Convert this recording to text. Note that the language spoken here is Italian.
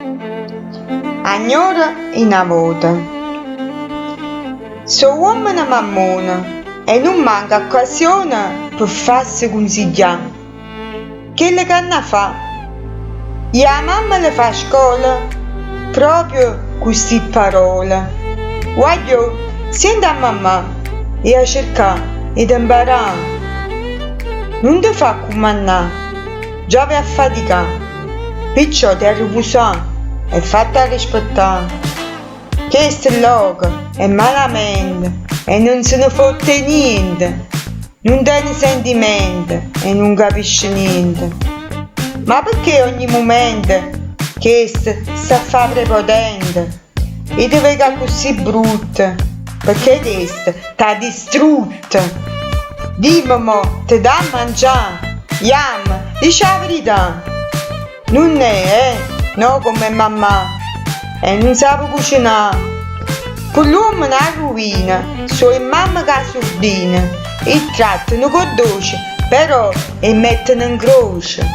Agnora in avota. So uomo mammona e non manca occasione per farsi consigliare. Che le canna fa? La mamma le fa scuola proprio queste parole. Voglio, senti a mamma e a cercare ed imparare. Non ti fa comandare, già vai a faticare, perciò ti riposare e fatti rispettare. Questo è loco è malamente e non se ne fotte niente, non tiene sentimenti e non capisce niente. Ma perché ogni momento questo sta a fare prepotente e ti vega così brutta? Perché questo t'ha distrutta? Dimmi mo, ti dà a mangiare? Yam, dici la verità. Non è, no come mamma. E non sa cucinare. Con l'uomo una rovina, sua mamma che sordina. E trattano con dolce, però e mettono in croce.